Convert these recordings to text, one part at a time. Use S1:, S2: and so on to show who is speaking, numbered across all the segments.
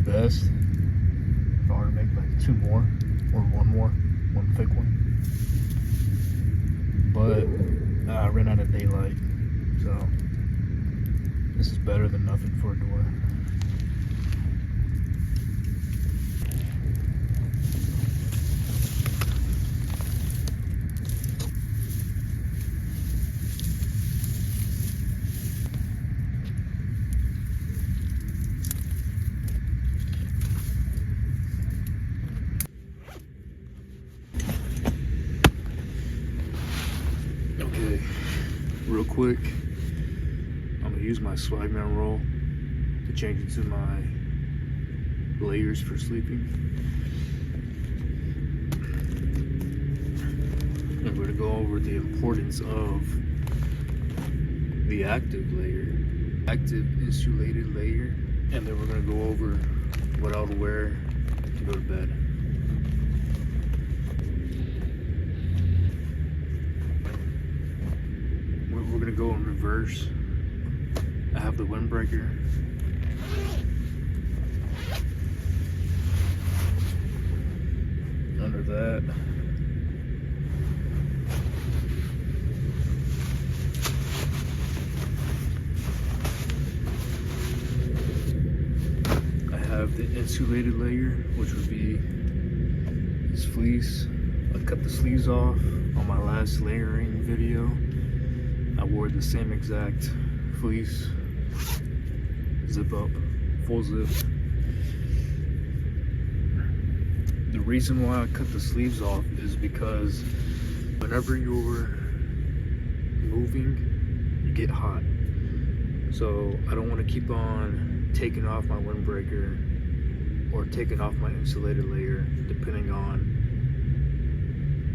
S1: best if I were to make like 2 more or 1 more, one thick one. But I ran out of daylight, so this is better than nothing for a door. Okay, real quick, I'm gonna use my swagman roll to change into my layers for sleeping. And we're gonna go over the importance of the active layer, active insulated layer, and then we're gonna go over what I would wear to go to bed. We're gonna go in reverse. I have the windbreaker. Under that, I have the insulated layer, which would be this fleece. I cut the sleeves off on my last layering video. I wore the same exact fleece, zip up, full zip. The reason why I cut the sleeves off is because whenever you're moving, you get hot. So I don't want to keep on taking off my windbreaker or taking off my insulated layer, depending on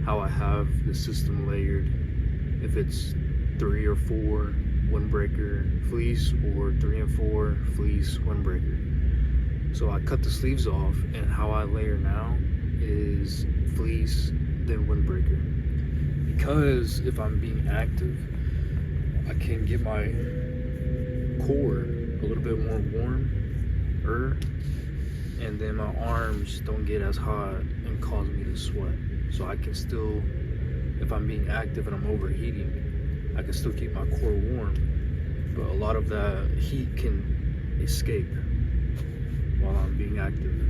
S1: how I have the system layered. If it's 3 or 4 windbreaker fleece or 3 and 4 fleece windbreaker. So I cut the sleeves off, and how I layer now is fleece then windbreaker. Because if I'm being active, I can get my core a little bit more warm, and then my arms don't get as hot and cause me to sweat. So I can still, if I'm being active and I'm overheating, I can still keep my core warm, but a lot of that heat can escape while I'm being active.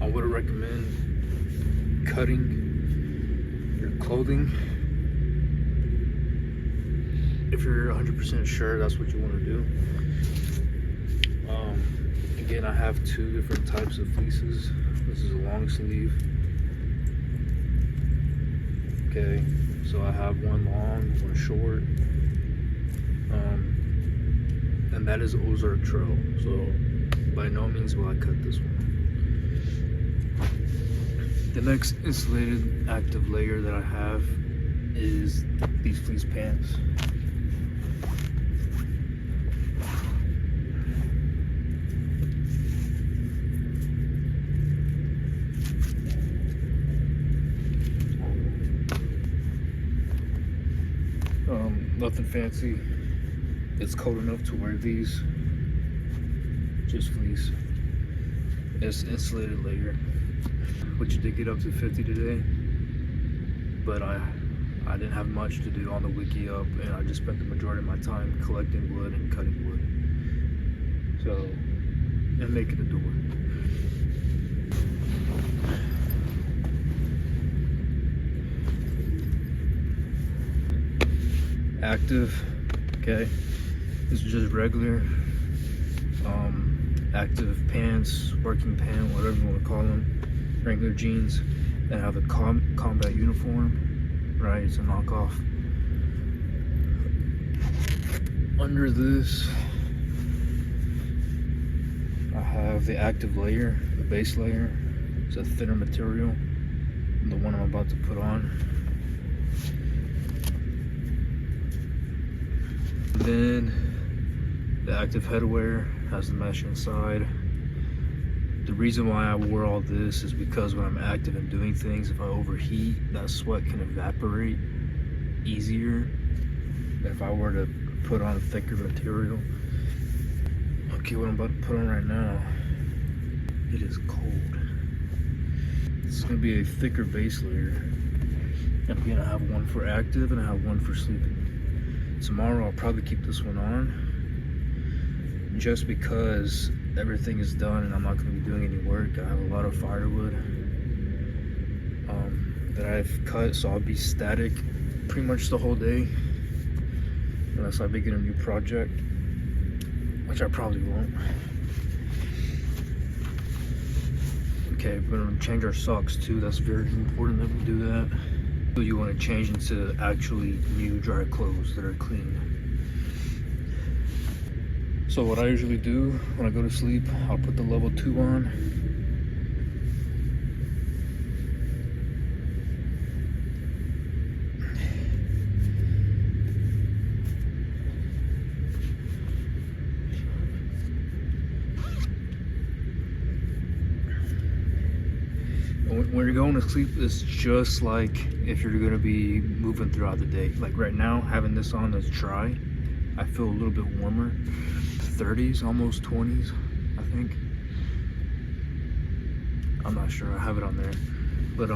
S1: I would recommend cutting your clothing if you're 100% sure that's what you want to do. Again, I have 2 different types of fleeces. This is a long sleeve. Okay, so I have one long, one short, and that is Ozark Trail. So by no means will I cut this one. The next insulated active layer that I have is these fleece pants. Nothing fancy. It's cold enough to wear these. Just fleece. It's insulated layer, which did get up to 50 today, but I didn't have much to do on the wiki-up, and I just spent the majority of my time collecting wood and cutting wood. So, and making a door. Active, okay, this is just regular active pants, working pant, whatever you want to call them, regular jeans that have the combat uniform, right? It's a knockoff. Under this, I have the active layer, the base layer. It's a thinner material than the one I'm about to put on. Then the active headwear has the mesh inside. The reason why I wore all this is because when I'm active and doing things, if I overheat, that sweat can evaporate easier than if I were to put on a thicker material. Okay, what I'm about to put on right now It is cold. It's gonna be a thicker base layer. And again, I have one for active and I have one for sleeping. Tomorrow I'll probably keep this one on just because everything is done and I'm not gonna be doing any work. I have a lot of firewood that I've cut, so I'll be static pretty much the whole day unless I begin a new project, which I probably won't. Okay, we're gonna change our socks too. That's very important that we do that. So you want to change into actually new dry clothes that are clean. So what I usually do when I go to sleep, I'll put the level 2 on. When you're going to sleep, it's just like if you're going to be moving throughout the day. Like right now, having this on that's dry, I feel a little bit warmer. 30s, almost 20s, I think. I'm not sure, I have it on there. But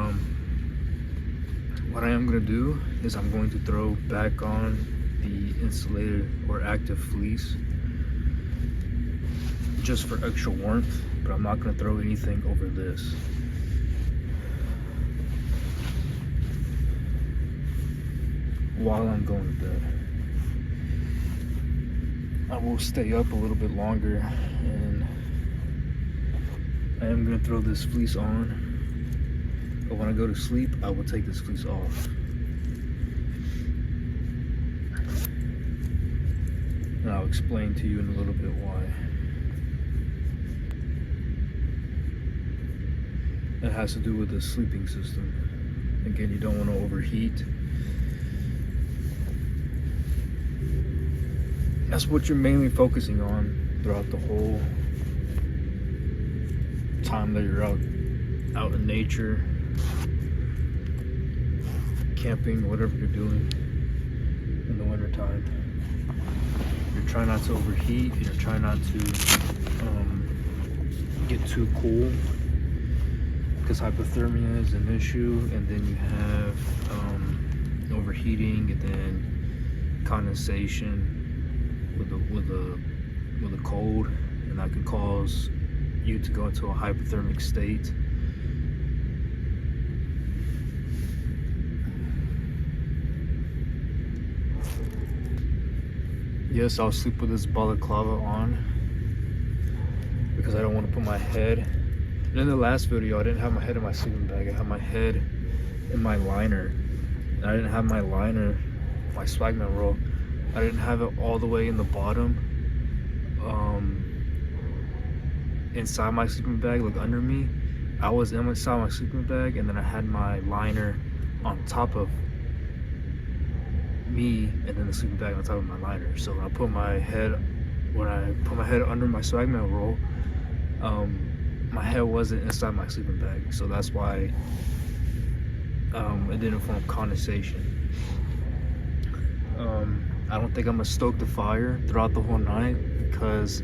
S1: what I am going to do is I'm going to throw back on the insulated or active fleece just for extra warmth, but I'm not going to throw anything over this. While I'm going to bed, I will stay up a little bit longer, and I am going to throw this fleece on, but when I go to sleep I will take this fleece off. And I'll explain to you in a little bit why. It has to do with the sleeping system. Again, you don't want to overheat. That's what you're mainly focusing on throughout the whole time that you're out in nature, camping, whatever you're doing in the winter time. You're trying not to overheat, and you're trying not to get too cool, because hypothermia is an issue, and then you have overheating, and then condensation with a cold, and that can cause you to go into a hypothermic state. Yes, I'll sleep with this balaclava on because I don't want to put my head. And in the last video, I didn't have my head in my sleeping bag. I had my head in my liner, and I didn't have my liner, my swagman roll. I didn't have it all the way in the bottom, inside my sleeping bag, like under me. I was inside my sleeping bag, and then I had my liner on top of me, and then the sleeping bag on top of my liner. So when I put my head under my swagman roll, my head wasn't inside my sleeping bag, so that's why it didn't form condensation. I don't think I'm gonna stoke the fire throughout the whole night because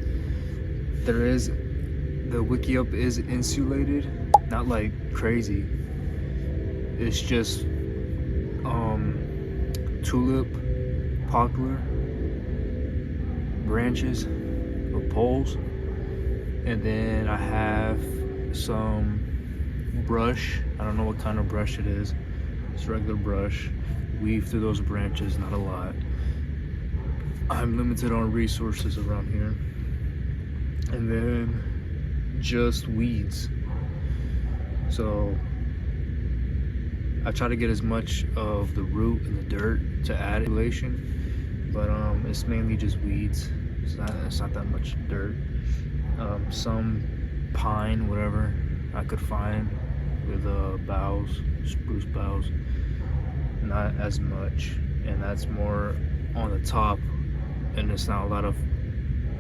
S1: the wiki-up is insulated, not like crazy. It's just tulip, poplar branches or poles, and then I have some brush. I don't know what kind of brush it is. It's regular brush. Weave through those branches, not a lot. I'm limited on resources around here. And then just weeds. So I try to get as much of the root and the dirt to add insulation, but it's mainly just weeds. It's not that much dirt. Some pine, whatever I could find with boughs, spruce boughs. Not as much, and that's more on the top, and it's not a lot of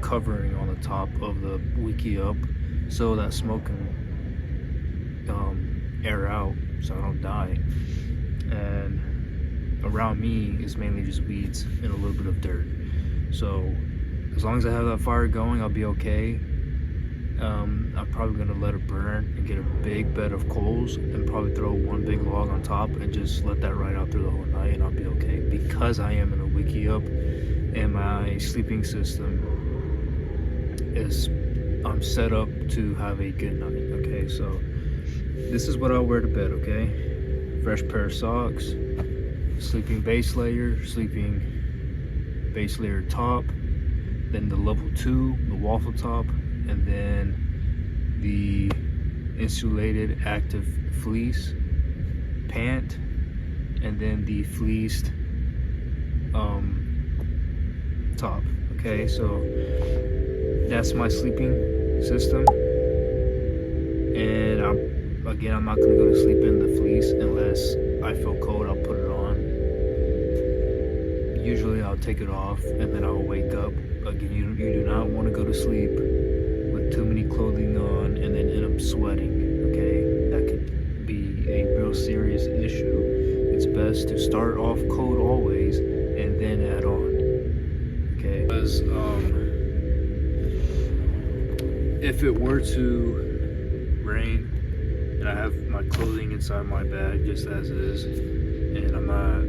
S1: covering on the top of the wiki-up, so that smoke can air out so I don't die. And around me is mainly just weeds and a little bit of dirt. So as long as I have that fire going, I'll be okay. I'm probably gonna let it burn and get a big bed of coals and probably throw one big log on top and just let that ride out through the whole night, and I'll be okay, because I am in a wiki-up and my sleeping system is, I'm set up to have a good night. Okay, so this is what I'll wear to bed. Okay, fresh pair of socks, sleeping base layer, sleeping base layer top, then the level 2, the waffle top, and then the insulated active fleece pant, and then the fleeced top. Okay, so that's my sleeping system, and I'm not gonna go to sleep in the fleece unless I feel cold. I'll put it on. Usually I'll take it off and then I'll wake up. Again, you do not want to go to sleep with too many clothing on and then end up sweating. Okay, that could be a real serious issue. It's best to start off cold always and then add on. Okay, because if it were to rain and I have my clothing inside my bag just as is, and I'm not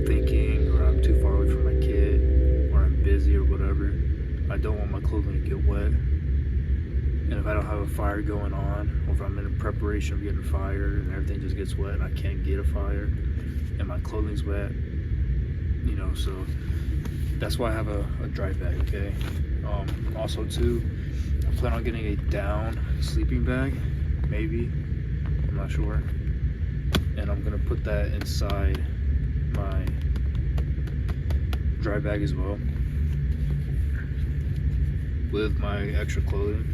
S1: thinking, or I'm too far away from my kid, or I'm busy or whatever, I don't want my clothing to get wet. And if I don't have a fire going on, or if I'm in a preparation of getting a fire and everything just gets wet and I can't get a fire and my clothing's wet, you know, so that's why I have a dry bag. Okay, also too, I plan on getting a down sleeping bag, maybe, I'm not sure, and I'm gonna put that inside my dry bag as well with my extra clothing.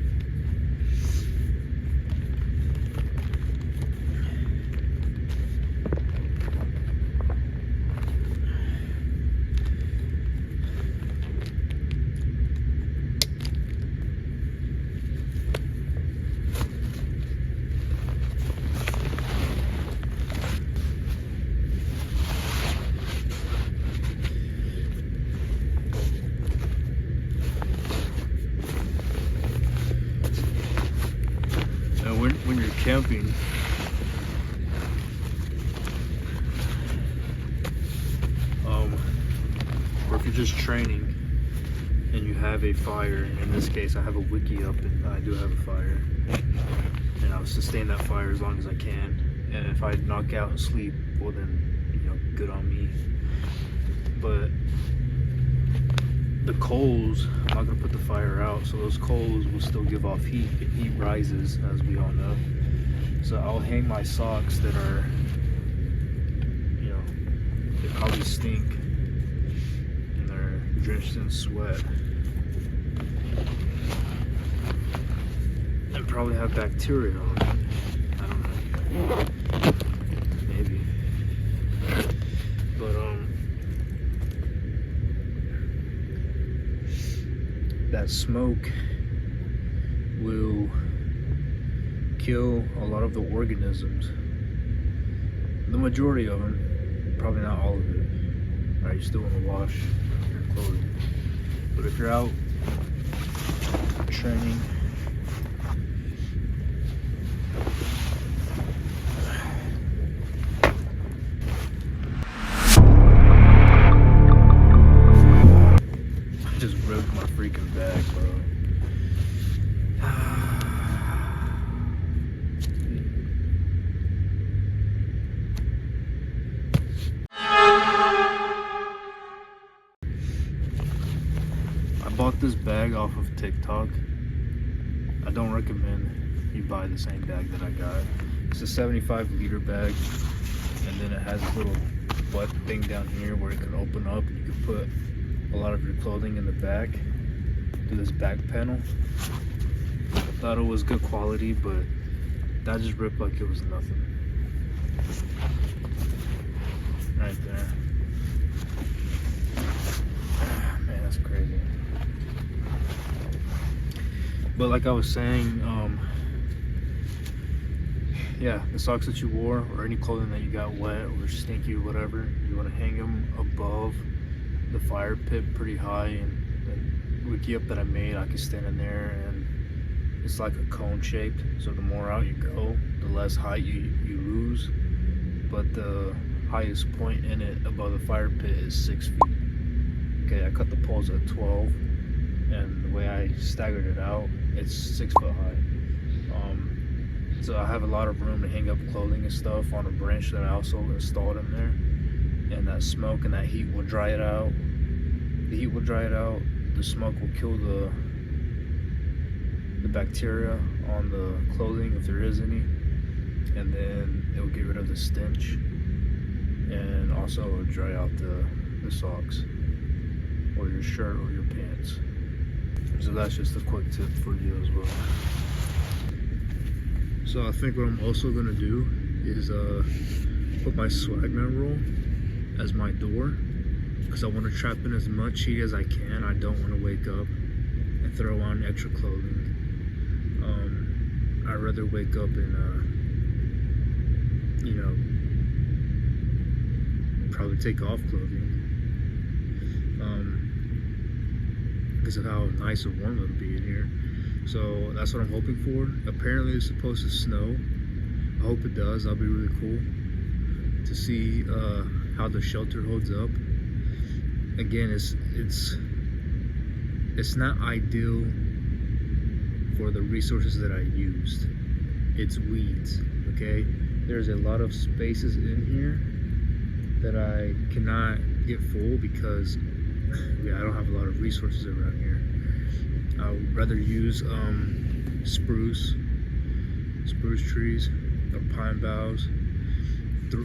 S1: When you're camping, or if you're just training and you have a fire, in this case I have a wiki-up and I do have a fire, and I'll sustain that fire as long as I can, and if I knock out and sleep, well then, you know, good on me. But the coals, I'm not going to put the fire out, so those coals will still give off heat, and heat rises, as we all know. So I'll hang my socks that are, you know, they probably stink and they're drenched in sweat and probably have bacteria on them. I don't know, maybe, but that smoke will kill a lot of the organisms. The majority of them, probably not all of it. Right, you still want to wash your clothing. But if you're out training, I just ripped my freaking bag, bro. I bought this bag off of TikTok. I don't recommend you buy the same bag that I got. It's a 75-liter bag, and then it has a little butt thing down here where it can open up and you can put a lot of your clothing in the back to this back panel. I thought it was good quality, but that just ripped like it was nothing. Right there. Man, that's crazy. But like I was saying, yeah, the socks that you wore or any clothing that you got wet or stinky or whatever, you want to hang them above the fire pit pretty high. And the wiki-up that I made, I can stand in there and it's like a cone shaped, so the more out you go, the less height you lose. But the highest point in it above the fire pit is 6 feet. Okay, I cut the poles at 12, and the way I staggered it out, it's 6 foot high. So I have a lot of room to hang up clothing and stuff on a branch that I also installed in there. And that smoke and that heat will dry it out. The heat will dry it out. The smoke will kill the bacteria on the clothing if there is any, and then it will get rid of the stench, and also it will dry out the socks or your shirt or your pants. So that's just a quick tip for you as well. So I think what I'm also gonna do is put my swagman roll as my door, because I want to trap in as much heat as I can. I don't want to wake up and throw on extra clothing. I'd rather wake up and probably take off clothing, because of how nice and warm it'll be in here. So that's what I'm hoping for. Apparently it's supposed to snow. I hope it does. That'll be really cool to see how the shelter holds up. Again, it's not ideal for the resources that I used. It's weeds, okay? There's a lot of spaces in here that I cannot get full because I don't have a lot of resources around here. I would rather use spruce trees or pine boughs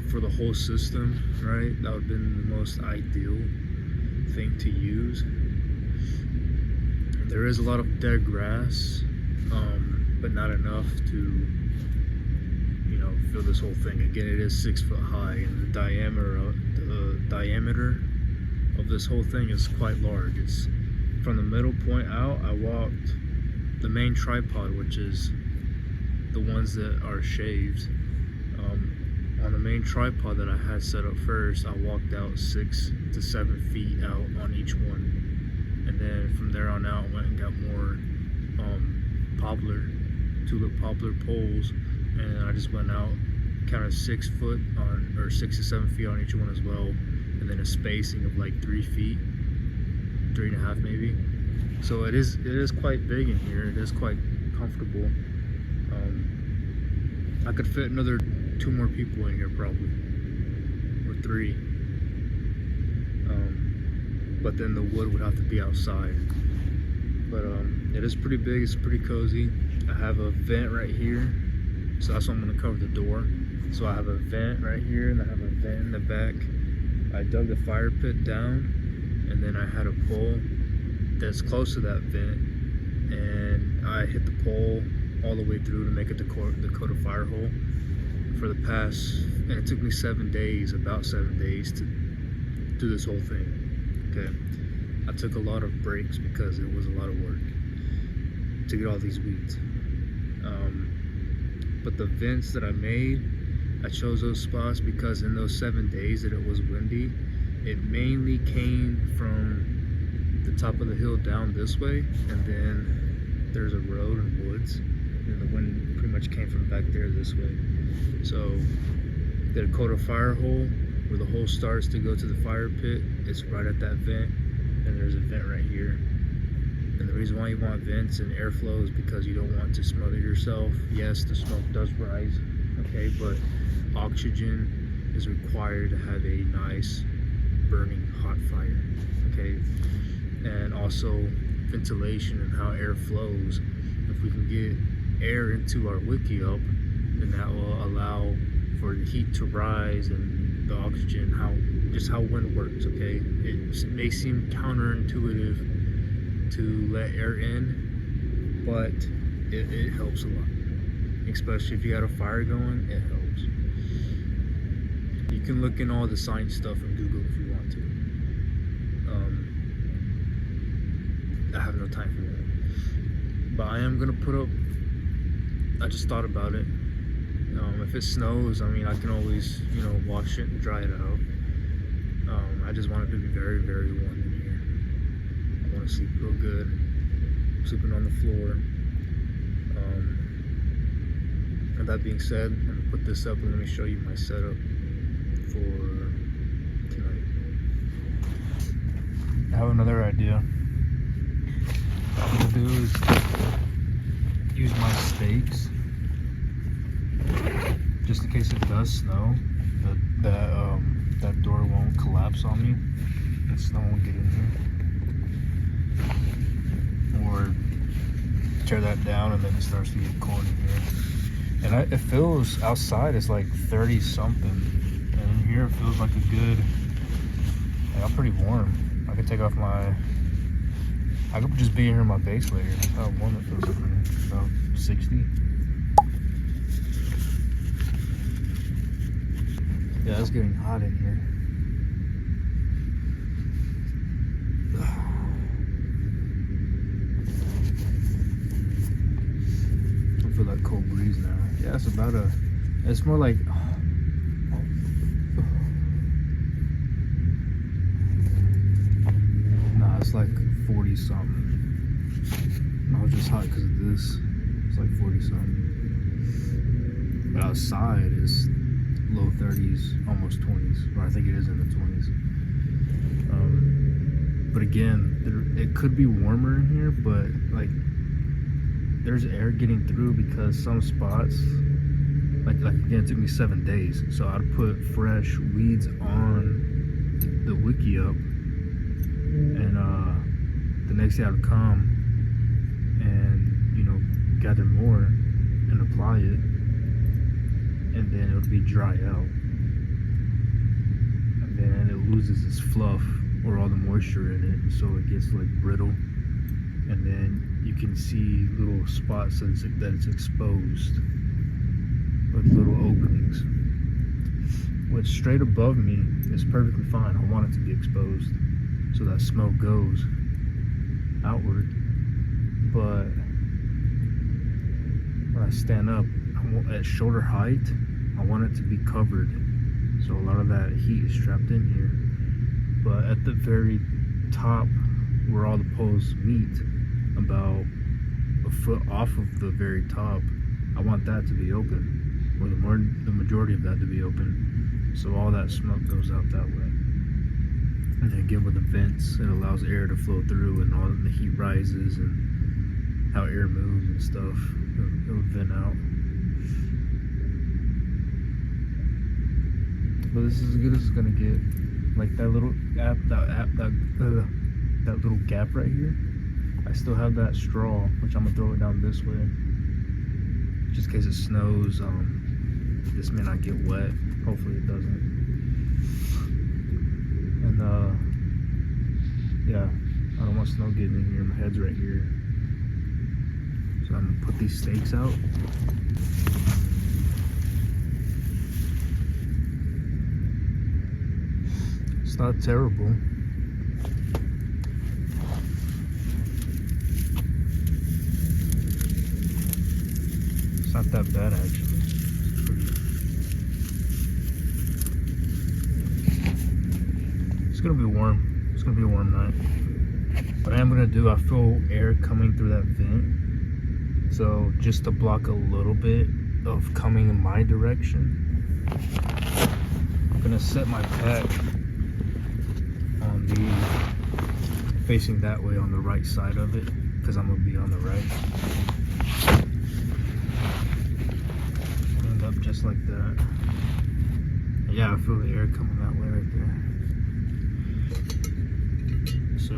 S1: for the whole system, right? That would have been the most ideal thing to use. There is a lot of dead grass, but not enough to fill this whole thing. Again, it is 6 foot high, and the diameter of this whole thing is quite large. It's from the middle point out. I walked the main tripod, which is the ones that are shaved. On the main tripod that I had set up first, I walked out 6 to 7 feet out on each one, and then from there on out, I went and got more tulip poplar poles, and I just went out, counted 6 foot on, or 6 to 7 feet on each one as well, and then a spacing of like 3 feet, 3.5 maybe. So it is quite big in here. It is quite comfortable. I could fit another 2 more people in here probably, or 3. But then the wood would have to be outside. But it is pretty big. It's pretty cozy. I have a vent right here, so that's what I'm gonna cover the door. So I have a vent right here, and I have a vent in the back. I dug the fire pit down, and then I had a pole that's close to that vent, and I hit the pole all the way through to make it the Dakota fire hole for the past, and it took me 7 days, about 7 days to do this whole thing. Okay, I took a lot of breaks because it was a lot of work to get all these weeds. But the vents that I made, I chose those spots because in those 7 days that it was windy, it mainly came from the top of the hill down this way, and then there's a road and woods, and the wind pretty much came from back there this way. So the Dakota fire hole, where the hole starts to go to the fire pit, it's right at that vent, and there's a vent right here. And the reason why you want vents and airflow is because you don't want to smother yourself. Yes, the smoke does rise, okay, but oxygen is required to have a nice burning hot fire, okay? And also ventilation and how air flows. If we can get air into our wiki-up, then that will allow for the heat to rise and the oxygen, just how wind works, okay? It may seem counterintuitive to let air in, but it helps a lot, especially if you got a fire going. It helps. You can look in all the science stuff on Google if you want to. I have no time for that, but I am gonna put up, I just thought about it, if it snows, I mean, I can always wash it and dry it out. I just want it to be very, very warm in here. I want to sleep real good. I'm sleeping on the floor. And that being said, I'm gonna put this up and let me show you my setup for tonight. I have another idea. What I'm gonna do is use my stakes, just in case it does snow, that door won't collapse on me and snow won't get in here. Or tear that down and then it starts to get cold in here. And it feels outside it's like 30 something, and in here it feels like a good, I'm pretty warm. I could take off I could just be in here in my base layer. That's how warm it feels over here. About 60. Yeah, it's getting hot in here. I feel that cold breeze now. Yeah, it's more like, nah, it's like 40 something. I was just hot because of this. It's like 40 something. But outside is low 30s, almost 20s, or I think it is in the 20s. But again, it could be warmer in here, but like there's air getting through because some spots, like again, it took me 7 days, so I'd put fresh weeds on the wiki-up, and the next day I'd come and gather more and apply it, and then it would be dry out, and then it loses its fluff or all the moisture in it, so it gets like brittle, and then you can see little spots that it's exposed, with little openings. What's straight above me is perfectly fine. I want it to be exposed so that smoke goes outward, but when I stand up at shoulder height, I want it to be covered, so a lot of that heat is trapped in here. But at the very top where all the poles meet, about a foot off of the very top, I want that to be open, or the majority of that to be open, so all that smoke goes out that way. And then again, with the vents, it allows air to flow through, and all the heat rises and how air moves and stuff, it'll vent out. But this is as good as it's gonna get. Like that little gap, that little gap right here, I still have that straw, which I'm gonna throw it down this way, just in case it snows. This may not get wet. Hopefully it doesn't. And yeah, I don't want snow getting in here. My head's right here, so I'm gonna put these stakes out. It's not terrible. It's not that bad actually. It's gonna be warm. It's gonna be a warm night. What I am gonna do, I feel air coming through that vent. So just to block a little bit of coming in my direction, I'm gonna set my pack on the facing that way on the right side of it, because I'm gonna be on the right. End up just like that. Yeah, I feel the air coming that way right there. So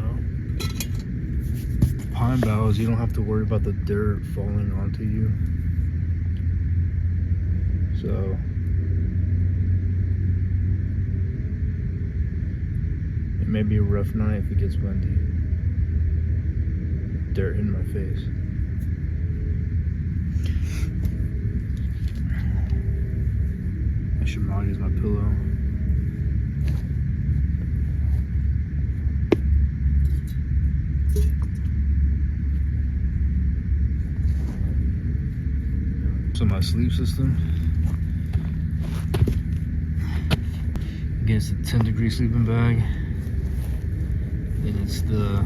S1: pine boughs, you don't have to worry about the dirt falling onto you. So it may be a rough night if it gets windy. Dirt in my face. I should probably use my pillow. So my sleep system, again, it's a 10-degree sleeping bag. Then it's the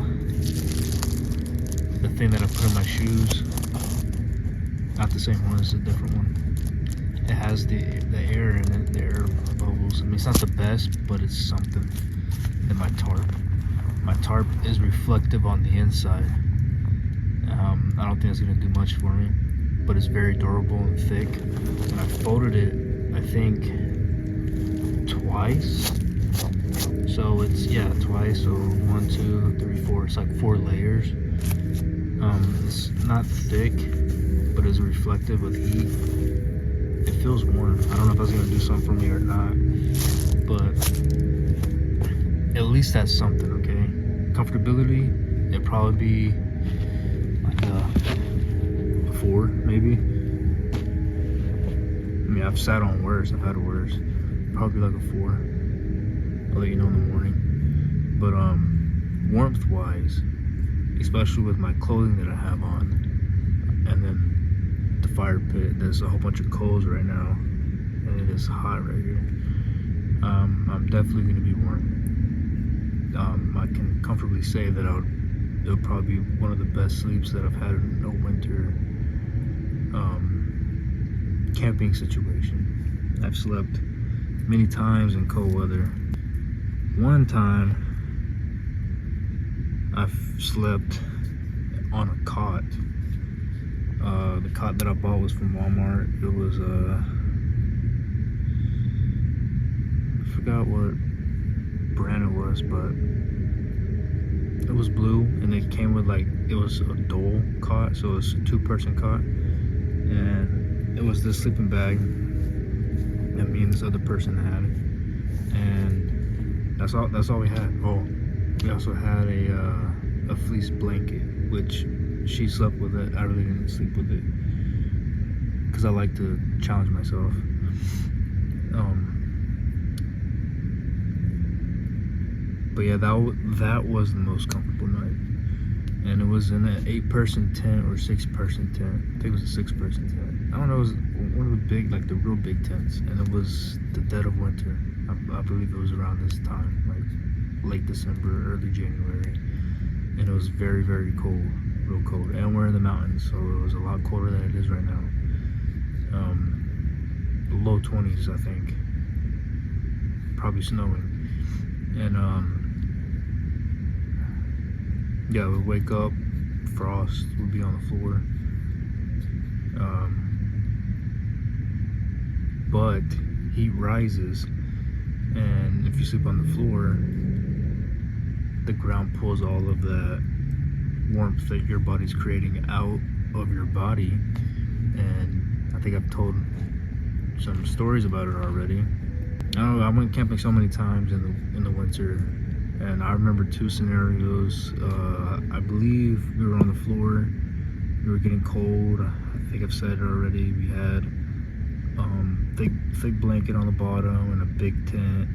S1: thing that I put in my shoes. Not the same one, it's a different one. It has the air in it, the air bubbles. I mean, it's not the best, but it's something. And my tarp is reflective on the inside. I don't think it's gonna do much for me, but it's very durable and thick. And I folded it, I think, twice. So it's, yeah, twice. So 1, 2, 3, 4. It's like 4 layers. It's not thick, but it's reflective with heat. It feels warm. I don't know if that's gonna do something for me or not, but at least that's something. Okay, comfortability, it'd probably be like a 4, maybe. I mean, I've sat on worse, I've had worse. Probably like a 4. I'll let you know in the morning. But warmth wise, especially with my clothing that I have on, and then the fire pit, there's a whole bunch of coals right now, and it is hot right here. I'm definitely going to be warm. I can comfortably say that it'll probably be one of the best sleeps that I've had in a winter camping situation. I've slept many times in cold weather. One time I've slept on a cot. The cot that I bought was from Walmart. It was I forgot what brand it was, but it was blue, and it came with it was a dole cot, so it was a 2-person cot, and it was this sleeping bag that me and this other person had, and that's all we had. Oh, we also had a fleece blanket, which she slept with it. I really didn't sleep with it because I like to challenge myself. But yeah, that was the most comfortable night, and it was in an 8-person tent or 6-person tent. I think it was a 6-person tent. I don't know. It was one of the big, the real big tents, and it was the dead of winter. I believe it was around this time, like late December, early January, and it was very, very cold, real cold. And we're in the mountains, so it was a lot colder than it is right now. Low 20s, I think. Probably snowing, and yeah, we'd wake up, frost would be on the floor. But heat rises, and if you sleep on the floor, the ground pulls all of that warmth that your body's creating out of your body. And I think I've told some stories about it already. I went camping so many times in the winter, and I remember 2 scenarios. I believe we were on the floor, we were getting cold. I think I've said it already. We had thick blanket on the bottom and a big tent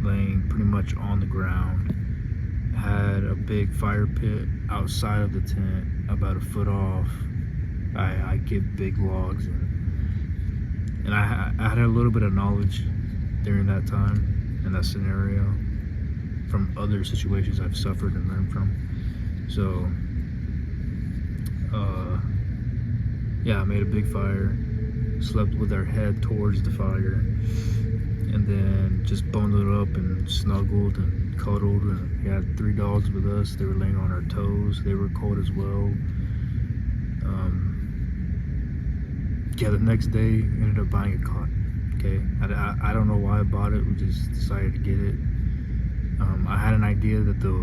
S1: laying pretty much on the ground. Had a big fire pit outside of the tent, about a foot off. I get big logs, and I had a little bit of knowledge during that time in that scenario from other situations I've suffered and learned from. So yeah, I made a big fire, slept with our head towards the fire, and then just bundled up and snuggled and cuddled. And we had 3 dogs with us. They were laying on our toes. They were cold as well. Yeah, the next day ended up buying a cot. Okay, I don't know why I bought it. We just decided to get it. I had an idea that the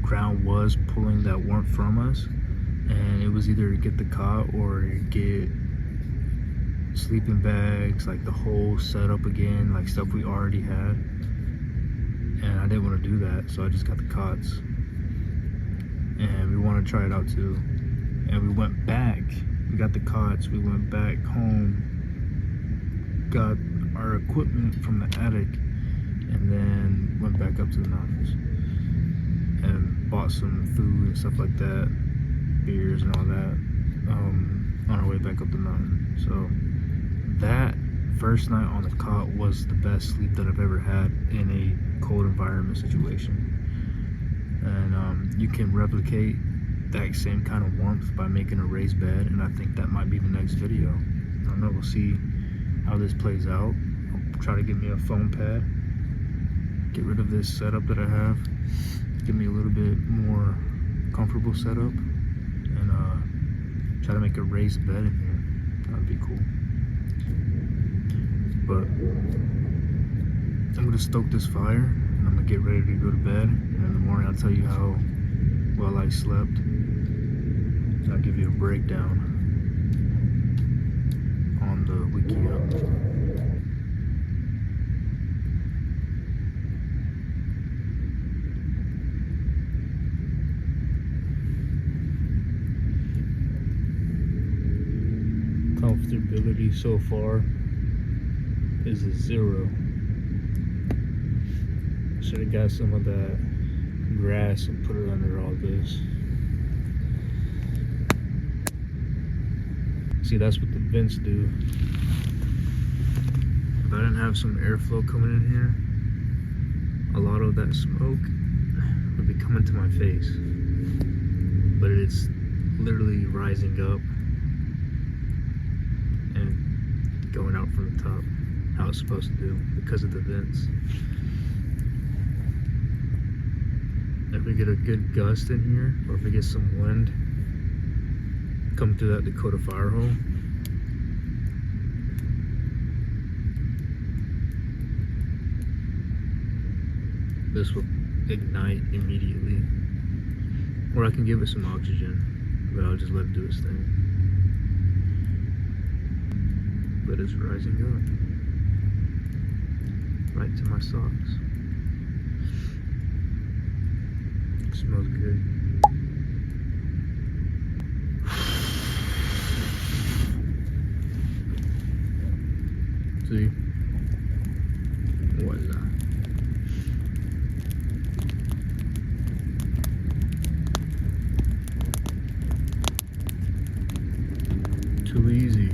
S1: ground was pulling that warmth from us, and it was either to get the cot or get sleeping bags, like the whole setup again, like stuff we already had. And I didn't want to do that, so I just got the cots, and we wanted to try it out too. And we went back, we got the cots, we went back home, got our equipment from the attic, and then went back up to the mountains and bought some food and stuff like that, beers and all that, on our way back up the mountain. So that first night on the cot was the best sleep that I've ever had in a cold environment situation. And you can replicate that same kind of warmth by making a raised bed, and I think that might be the next video. I don't know, we'll see how this plays out. I'll try to get me a foam pad, get rid of this setup that I have, get me a little bit more comfortable setup, and try to make a raised bed in here. That would be cool. But I'm gonna stoke this fire and I'm gonna get ready to go to bed, and in the morning I'll tell you how well I slept, and I'll give you a breakdown on the wiki-up. Comfortability so far is a 0. Should have got some of that grass and put it under all this. See, that's what the vents do. If I didn't have some airflow coming in here, a lot of that smoke would be coming to my face. But it's literally rising up and going out from the top, how it's supposed to do, because of the vents. If we get a good gust in here, or if we get some wind come through that Dakota fire hole, this will ignite immediately. Or I can give it some oxygen, but I'll just let it do its thing. But it's rising up right to my socks. Smells good. See? Voila. Too easy.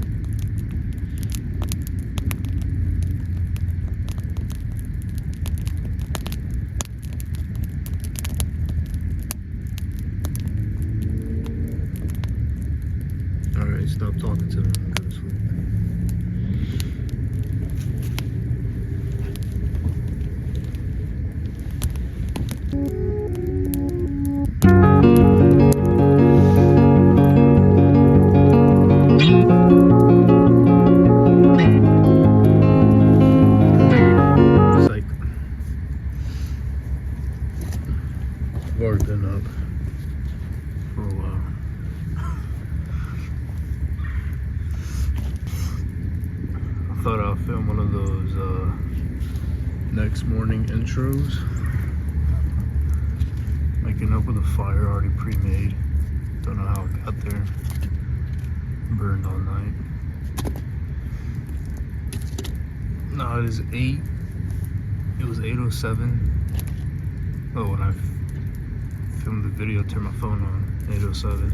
S1: Alright, stop talking to me. I'm gonna go to sleep. I've already been up for a while. I thought I'll film one of those next morning intros. Waking up with a fire already pre-made. Don't know how it got there. Burned all night. No, it is 8. It was 8:07. Oh, when I filmed the video, turned my phone on, 8:07.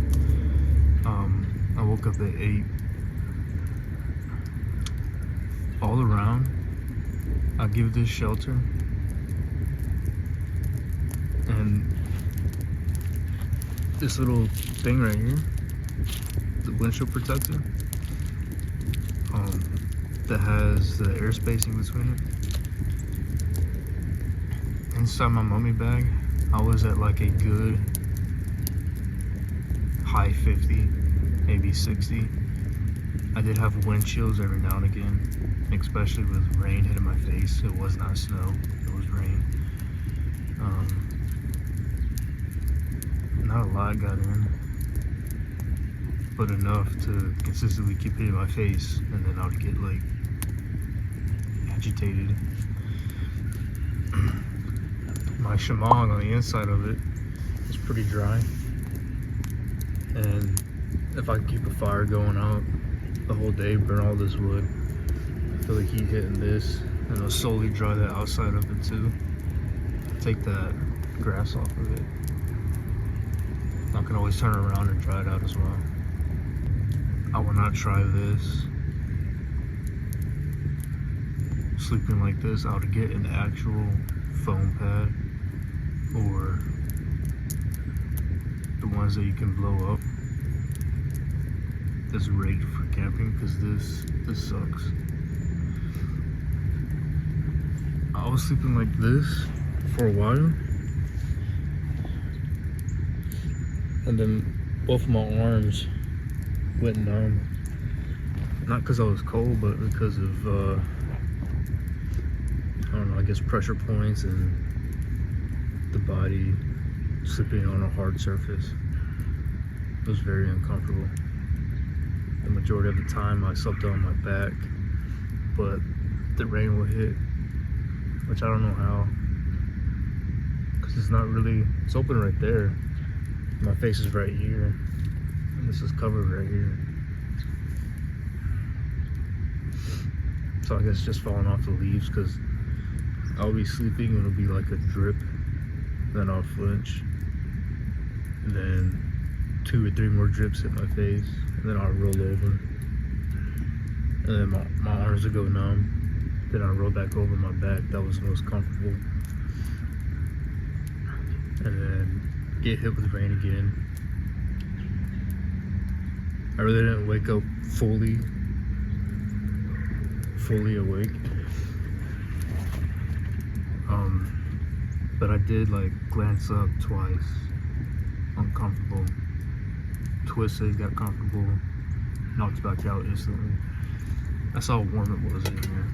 S1: I woke up at 8. All around, I give this shelter, and this little thing right here, the windshield protector, that has the air spacing between it. Inside my mummy bag, I was at like a good high 50, maybe 60. I did have wind chills every now and again, especially with rain hitting my face. It was not snow, it was rain. Not a lot got in, but enough to consistently keep hitting my face, and then I would get like agitated. My shemang on the inside of it is pretty dry, and if I can keep a fire going out the whole day, burn all this wood, I feel like heat hitting this, and it'll slowly dry the outside of it too. Take that grass off of it. I can always turn around and dry it out as well. I will not try this sleeping like this. I would get an actual foam pad or the ones that you can blow up, is great for camping because this sucks. I was sleeping like this for a while, and then both of my arms went numb. Not because I was cold, but because of I don't know, I guess pressure points and the body sleeping on a hard surface. It was very uncomfortable. The majority of the time I slept on my back, but the rain will hit, which I don't know how, because it's not really, it's open right there. My face is right here, and this is covered right here. So I guess just falling off the leaves, because I'll be sleeping and it'll be like a drip, then I'll flinch, and then 2 or 3 more drips hit my face, and then I'll roll over, and then my arms will go numb, then I'll roll back over my back. That was the most comfortable, and then get hit with rain again. I really didn't wake up fully awake, but I did like glance up twice, uncomfortable, twisted, got comfortable, knocked back out instantly. That's how warm it was in here.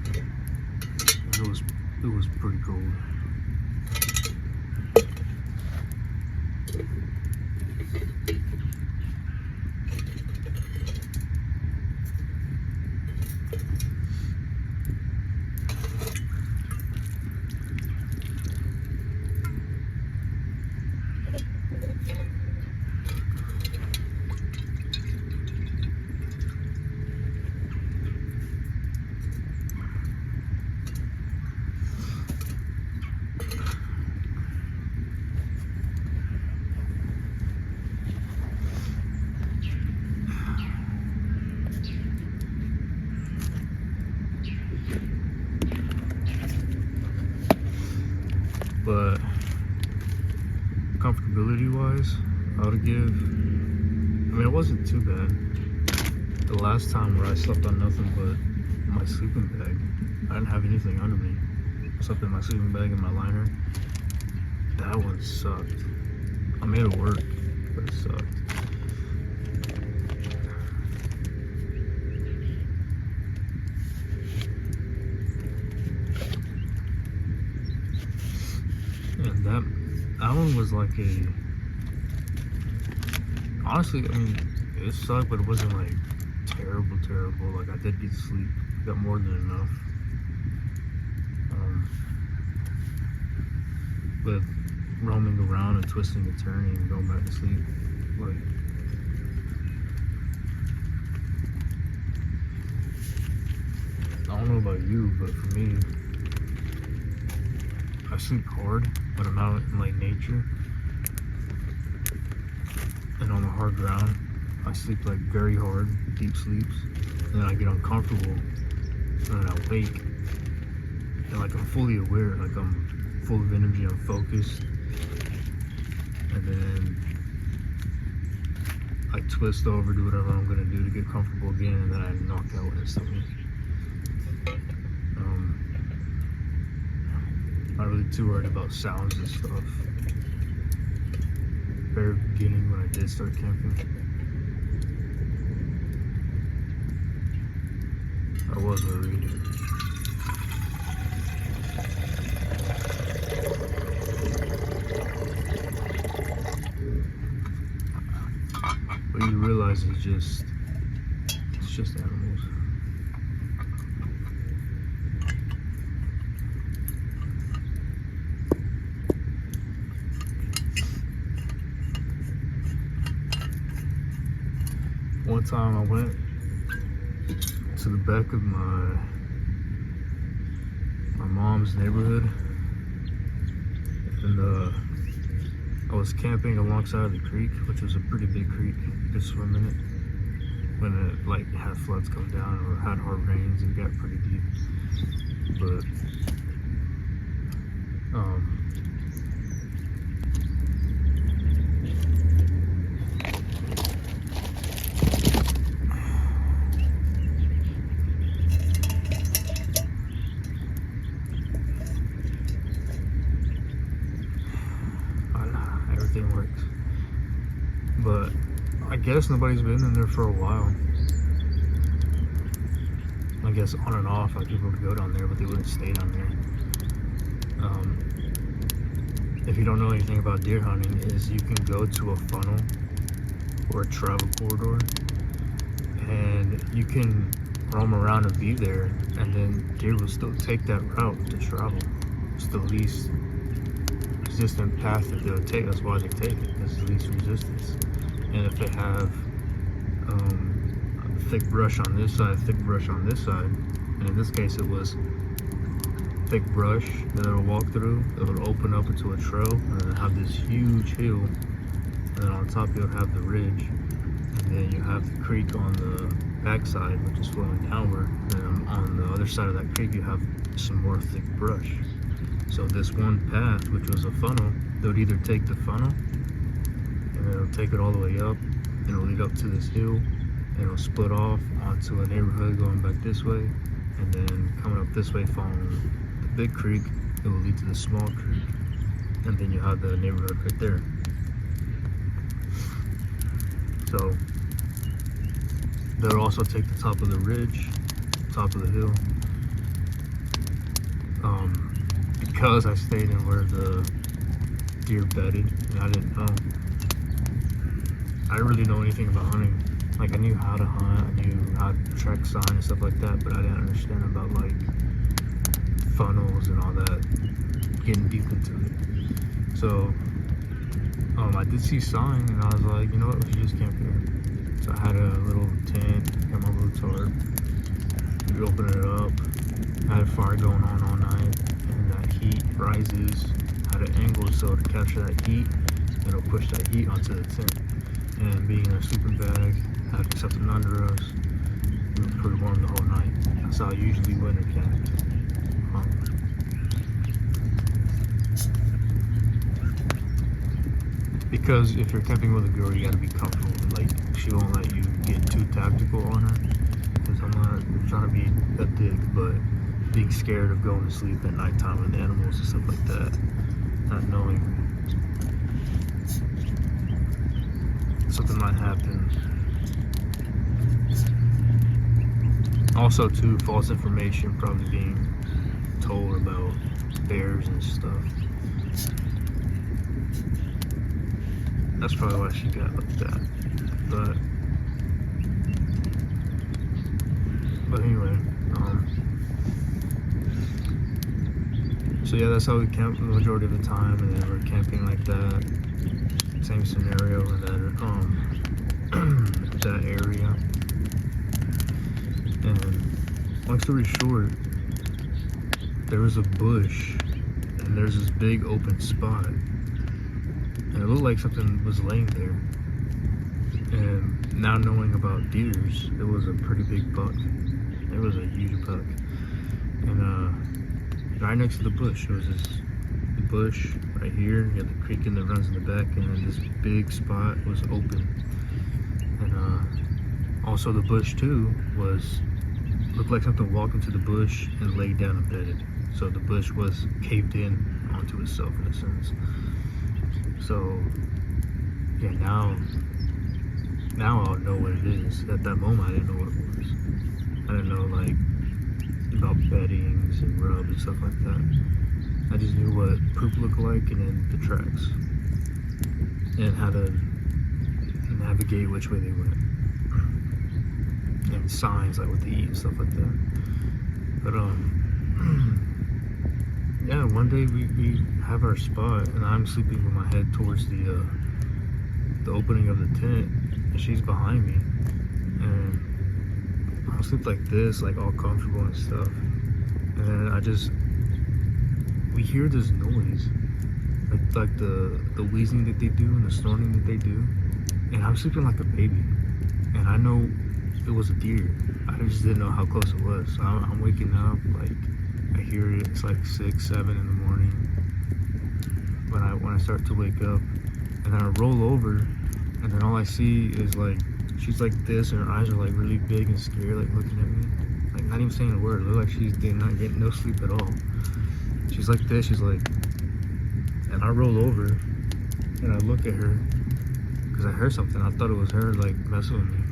S1: It was pretty cold. But comfortability wise, I would give, I mean, it wasn't too bad. The last time where I slept on nothing but my sleeping bag, I didn't have anything under me. I slept in my sleeping bag and my liner. That one sucked. I made it work, but it sucked. And that one was like a, honestly, I mean, it sucked, but it wasn't like terrible. Like, I did get sleep, got more than enough. But roaming around and twisting and turning and going back to sleep, like, I don't know about you, but for me, I sleep hard when I'm out in like nature and on the hard ground. I sleep like very hard, deep sleeps, and then I get uncomfortable, and then I wake, and like I'm fully aware, like I'm full of energy, I'm focused, and then I twist over, do whatever I'm gonna do to get comfortable again, and then I knock out instantly. Not really too worried about sounds and stuff. Very beginning when I did start camping, I was worried. But you realize it's just animals. One time I went to the back of my mom's neighborhood, and I was camping alongside the creek, which was a pretty big creek. You could swim in it when it like had floods come down or had hard rains and got pretty deep. But but I guess nobody's been in there for a while. I guess on and off, like people would go down there, but they wouldn't stay down there. If you don't know anything about deer hunting, is you can go to a funnel or a travel corridor, and you can roam around and be there, and then deer will still take that route to travel. It's the least resistant path that they'll take. That's why they take it. It's the least resistance. And if they have thick brush on this side, thick brush on this side, and in this case it was thick brush that it'll walk through, it would open up into a trail, and then have this huge hill, and then on top you'll have the ridge, and then you have the creek on the backside, which is flowing downward, and then on the other side of that creek you have some more thick brush. So this one path, which was a funnel, they would either take the funnel and it'll take it all the way up, and it'll lead up to this hill, and it'll split off onto a neighborhood going back this way, and then coming up this way following the big creek, it will lead to the small creek, and then you have the neighborhood right there. So they'll also take the top of the ridge, top of the hill. Because I stayed in where the deer bedded, and I didn't know. I didn't really know anything about hunting. Like, I knew how to hunt, I knew how to track sign and stuff like that, but I didn't understand about like funnels and all that, getting deep into it. So I did see sign, and I was like, you know what, we should just camp here. So I had a little tent, got my little tarp, we opened it up, I had a fire going on all night, and that heat rises at an angle, so to capture that heat, it'll push that heat onto the tent. And being in a sleeping bag, having something under us, we were pretty warm the whole night. That's how I usually winter camp. Because if you're camping with a girl, you gotta be comfortable. Like, she won't let you get too tactical on her. Because I'm not trying to be a dick, but being scared of going to sleep at nighttime with animals and stuff like that, not knowing something might happen. Also, too, false information probably being told about bears and stuff. That's probably why she got like that. But anyway, so yeah, that's how we camp the majority of the time, and then we're camping like that, same scenario in that that area. And long story short, there was a bush, and there's this big open spot, and it looked like something was laying there. And now knowing about deers, it was a pretty big buck. It was a huge buck. And right next to the bush, there was this bush right here. You have the creek that runs in the back, and then this big spot was open. And also the bush too looked like something walked into the bush and laid down and bedded. So the bush was caved in onto itself in a sense. So yeah, now I'll know what it is. At that moment, I didn't know what it was. I didn't know like about beddings and rubs and stuff like that. I just knew what poop looked like, and then the tracks, and how to navigate which way they went, and signs like what they eat and stuff like that. But yeah, one day we have our spot, and I'm sleeping with my head towards the opening of the tent, and she's behind me, and I'll sleep like this, like all comfortable and stuff. And then we hear this noise, like the wheezing that they do and the snorting that they do, and I'm sleeping like a baby, and I know it was a deer. I just didn't know how close it was. So I'm waking up, like I hear it. It's like 6, 7 in the morning when I start to wake up, and then I roll over, and then all I see is like she's like this, and her eyes are like really big and scared, like looking at me, like not even saying a word. It looked like she's not getting no sleep at all. She's like this. She's like, and I roll over, and I look at her, because I heard something. I thought it was her like messing with me.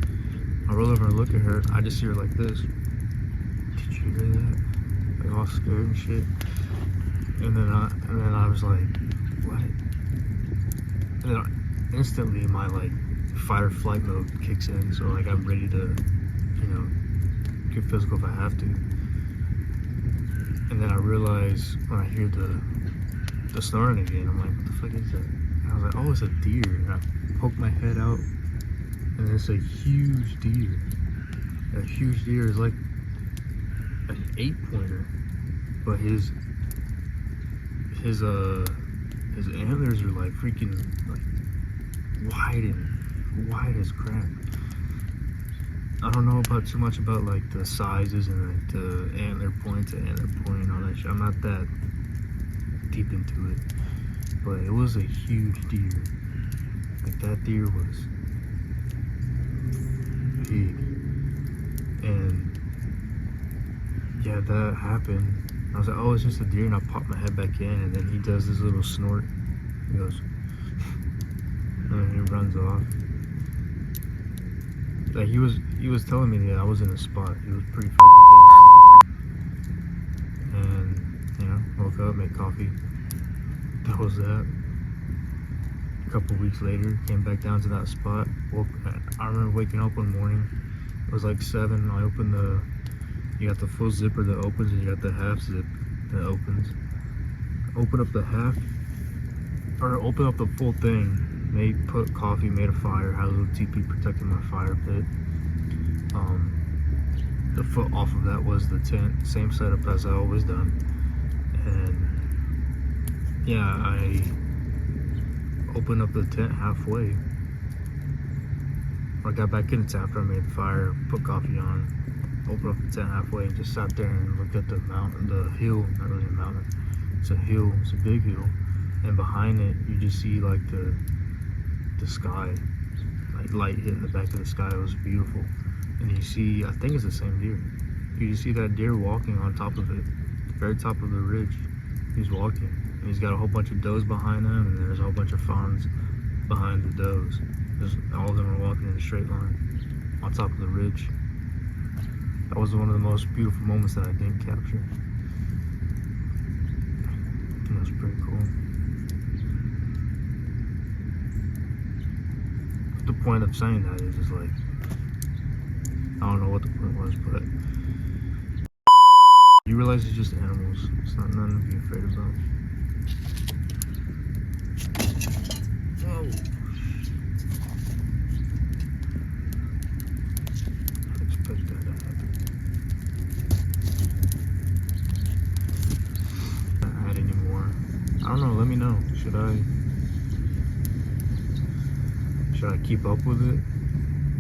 S1: I roll over and look at her. I just see her like this. Did you hear that? Like all scared and shit. And then I was like, what? And then instantly my like fight or flight mode kicks in. So like I'm ready to, you know, get physical if I have to. And then I realize when I hear the snoring again, I'm like, what the fuck is that? And I was like, oh, it's a deer. And I poke my head out, and it's a huge deer. A huge deer is like an 8-pointer, but his antlers are like freaking like wide as crap. I don't know about too much about like the sizes and like the antler point to antler point and all that shit. I'm not that deep into it, but it was a huge deer. Like that deer was big, and yeah, that happened. I was like, oh, it's just a deer, and I popped my head back in, and then he does this little snort. He goes, and then he runs off. Like he was telling me that I was in a spot. He was pretty fucking pissed. And you know, woke up, made coffee. That was that. A couple weeks later, came back down to that spot. I remember waking up one morning. It was like 7. I opened you got the full zipper that opens, and you got the half zip that opens. Open up the half, or open up the full thing. Put coffee, made a fire, had a little teepee protecting my fire pit. The foot off of that was the tent, same setup as I always done. And yeah, I opened up the tent halfway. I got back in the tent after I made the fire, put coffee on, opened up the tent halfway, and just sat there and looked at the mountain, the hill. Not really a mountain, it's a hill, it's a big hill, and behind it you just see like the sky, like light hitting the back of the sky. It was beautiful. And you see, I think it's the same deer. You just see that deer walking on top of it, the very top of the ridge. He's walking, and he's got a whole bunch of does behind him, and there's a whole bunch of fawns behind the does. All of them are walking in a straight line on top of the ridge. That was one of the most beautiful moments that I didn't capture. It was pretty cool. The point of saying that is just like, I don't know what the point was, but you realize it's just animals. It's not nothing to be afraid about. Whoa. I expect that to happen. Not had any more. I don't know, let me know. Should I keep up with it,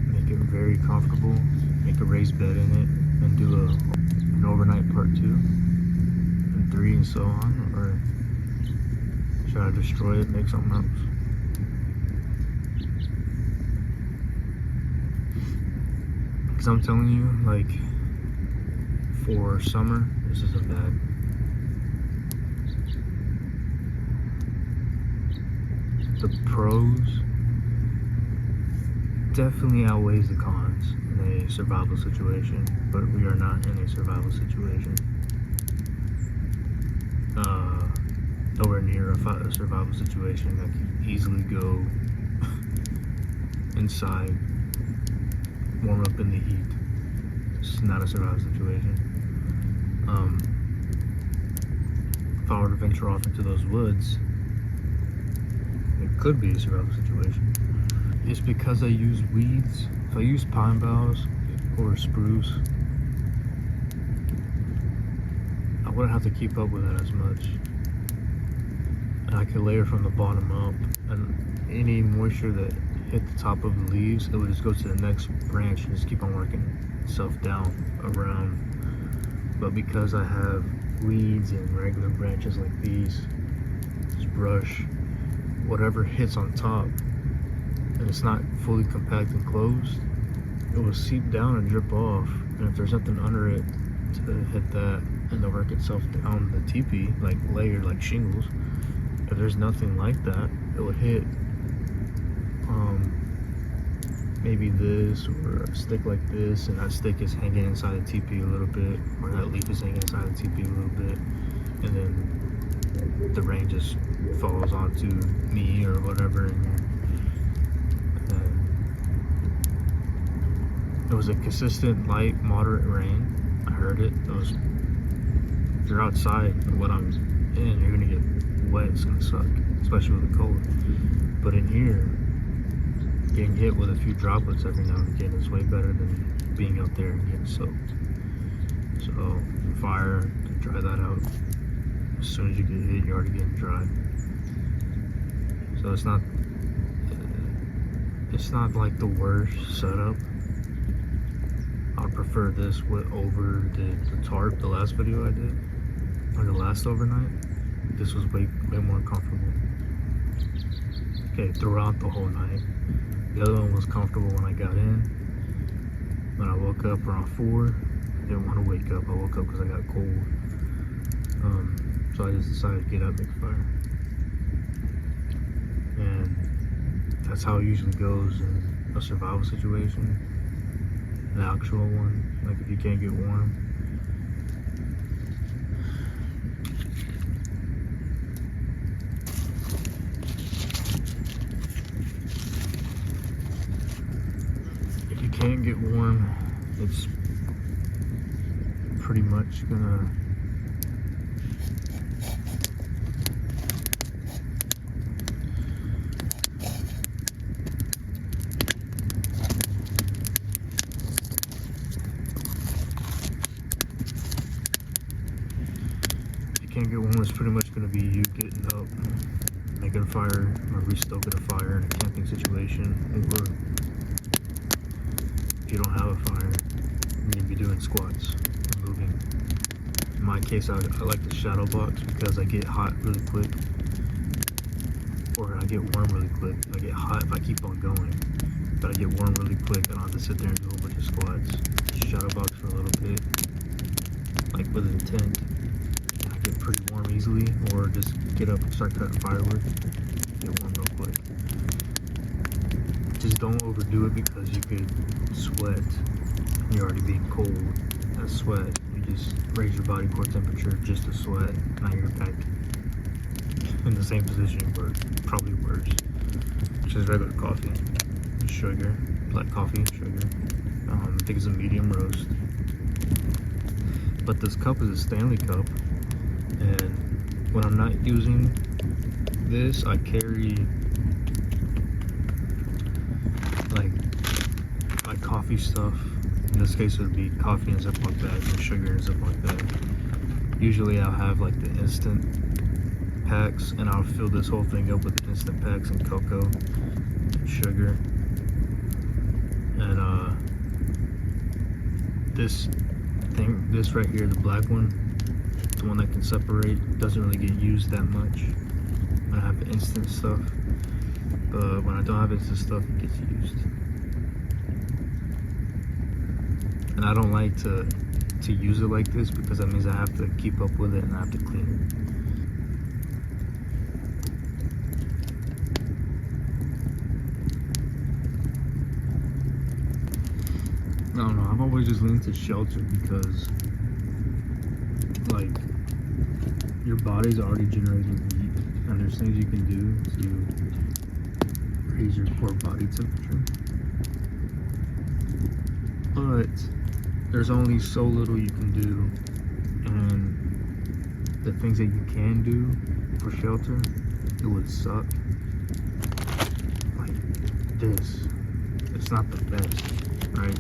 S1: make it very comfortable, make a raised bed in it, and do an overnight part 2 and 3 and so on, or should I destroy it, make something else? Because I'm telling you, like, for summer, this isn't bad. The pros definitely outweighs the cons in a survival situation, but we are not in a survival situation. Nowhere near a survival situation. I can easily go inside, warm up in the heat. It's not a survival situation. If I were to venture off into those woods, it could be a survival situation. It's because I use weeds. If I use pine boughs or spruce, I wouldn't have to keep up with that as much. And I could layer from the bottom up, and any moisture that hit the top of the leaves, it would just go to the next branch and just keep on working itself down around. But because I have weeds and regular branches like these, just brush, whatever hits on top, and it's not fully compact and closed, it will seep down and drip off. And if there's nothing under it to hit that and to work itself down the teepee, like layered like shingles, if there's nothing like that, it would hit maybe this, or a stick like this, and that stick is hanging inside the TP a little bit, or that leaf is hanging inside the TP a little bit, and then the rain just falls onto me or whatever. And it was a consistent, light, moderate rain. I heard it. If you're outside, when I'm in, you're gonna get wet. It's gonna suck, especially with the cold. But in here, getting hit with a few droplets every now and again is way better than being out there and getting soaked. So, fire to dry that out. As soon as you get hit, you're already getting dry. So it's not like the worst setup. I'd prefer this over the tarp, the last video I did, or the last overnight. This was way more comfortable. Okay, throughout the whole night. The other one was comfortable when I got in. When I woke up around 4, I didn't want to wake up. I woke up because I got cold. So I just decided to get up and make a fire. And that's how it usually goes in a survival situation. An actual one, like if you can't get warm. If you can't get warm, it's pretty much gonna it's pretty much going to be you getting up, making a fire, or restoking a fire in a camping situation, or if you don't have a fire, you're going to be doing squats or moving. In my case, I like the shadow box because I get hot really quick, or I get warm really quick. I get hot if I keep on going, but I get warm really quick. I don't have to sit there and do a bunch of squats. Shadow box for a little bit, like with an intent. Get pretty warm easily, or just get up and start cutting firewood, get warm real quick. Just don't overdo it because you could sweat. You're already being cold. That sweat, you just raise your body core temperature just to sweat. Now you're back in the same position you were, probably worse. Which is regular coffee, sugar, black coffee, sugar. I think it's a medium roast. But this cup is a Stanley cup. And when I'm not using this, I carry like my coffee stuff. In this case, it would be coffee in Ziploc bags and sugar in Ziploc bags. Usually, I'll have like the instant packs, and I'll fill this whole thing up with the instant packs and cocoa, and sugar, and this right here, the black one. The one that can separate, doesn't really get used that much when I have the instant stuff, but when I don't have instant stuff, it gets used. And I don't like to use it like this because that means I have to keep up with it and I have to clean it. I don't know, I've always just leaned to shelter because, like, your body's already generating heat, and there's things you can do to raise your core body temperature. But there's only so little you can do, and the things that you can do for shelter, it would suck. Like this, it's not the best, right?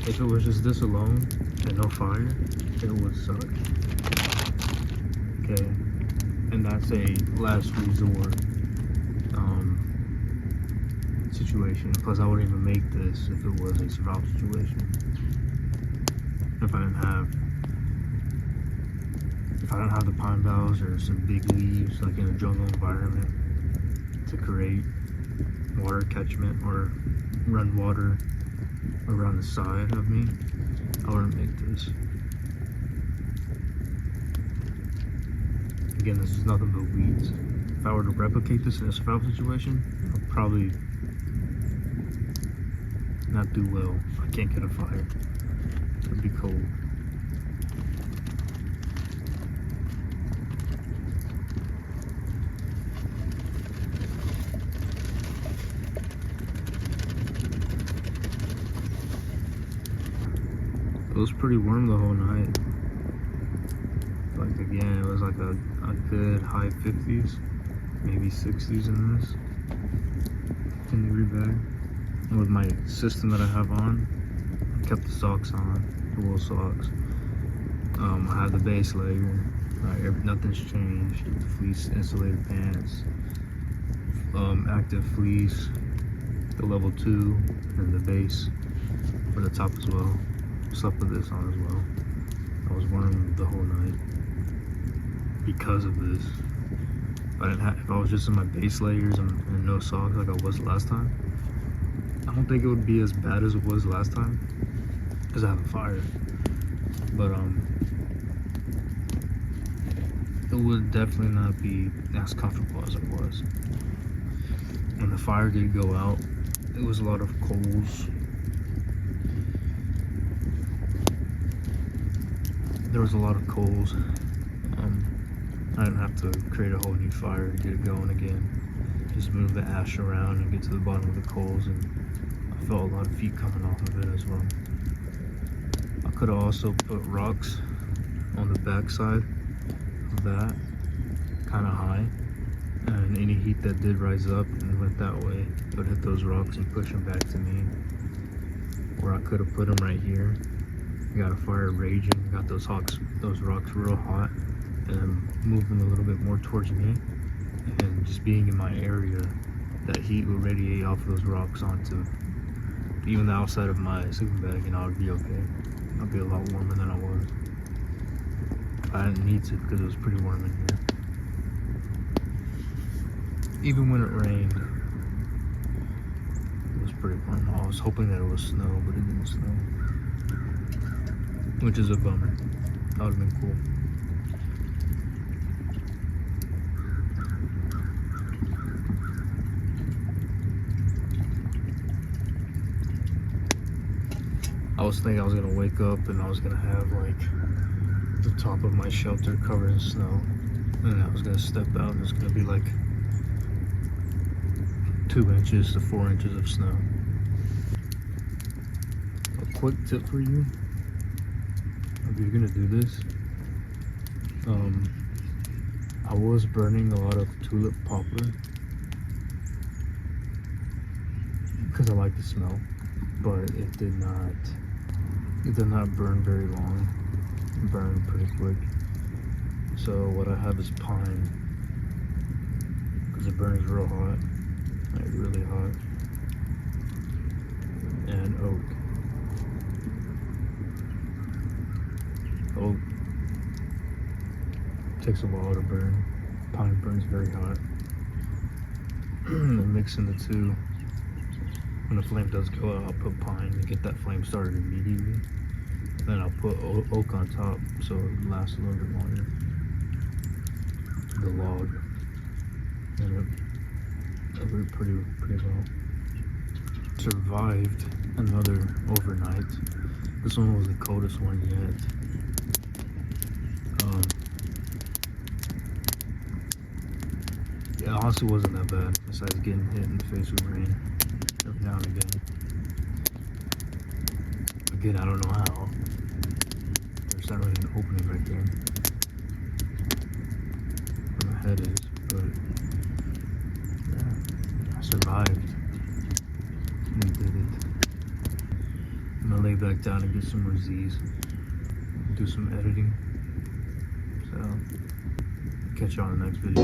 S1: If it was just this alone and no fire, it would suck. Okay, and that's a last resort situation. Plus, I wouldn't even make this if it was a survival situation. If I didn't have the pine boughs or some big leaves, like in a jungle environment, to create water catchment or run water around the side of me, I wouldn't make this. Again, this is nothing but weeds. If I were to replicate this in a survival situation, I'd probably not do well. I can't get a fire. It'd be cold. It was pretty warm the whole night. Like again, it was like a good high 50s, maybe 60s in this rebag. And with my system that I have on, I kept the socks on, the wool socks. I have the base layer. Nothing's changed. The fleece insulated pants, active fleece, the level 2, and the base for the top as well. Slept with this on as well. I was warm the whole night because of this. If I was just in my base layers and no socks like I was last time, I don't think it would be as bad as it was last time because I have a fire. But it would definitely not be as comfortable as it was. When the fire did go out, it was a lot of coals. There was a lot of coals. I didn't have to create a whole new fire to get it going again. Just move the ash around and get to the bottom of the coals, and I felt a lot of heat coming off of it as well. I could have also put rocks on the back side of that, kind of high, and any heat that did rise up and went that way, it would hit those rocks and push them back to me. Or I could have put them right here. Got a fire raging, got those rocks real hot, and moving a little bit more towards me, and just being in my area, that heat would radiate off those rocks onto even the outside of my sleeping bag, and I would be okay. I'd be a lot warmer than I was. I didn't need to because it was pretty warm in here. Even when it rained, it was pretty warm. I was hoping that it would snow, but it didn't snow, which is a bummer. That would have been cool. I was thinking I was gonna wake up and I was gonna have like the top of my shelter covered in snow, and I was gonna step out and it's gonna be like 2 inches to 4 inches of snow. A quick tip for you, if you're gonna do this, I was burning a lot of tulip poplar because I like the smell, but it did not burn very long. It burned pretty quick. So what I have is pine, because it burns real hot, like really hot, and oak. Oak takes a while to burn. Pine burns very hot. And mixing the two, when the flame does go out, I'll put pine to get that flame started immediately. Then I'll put oak on top so it lasts a little bit longer. The log, and it worked pretty well. Survived another overnight. This one was the coldest one yet. Yeah, it honestly wasn't that bad, besides getting hit in the face with rain every now and again. Again, I don't know how. There's not really an opening right there where my head is, but yeah, I survived. We did it. I'm gonna lay back down and get some more Z's, do some editing. So, catch you on the next video.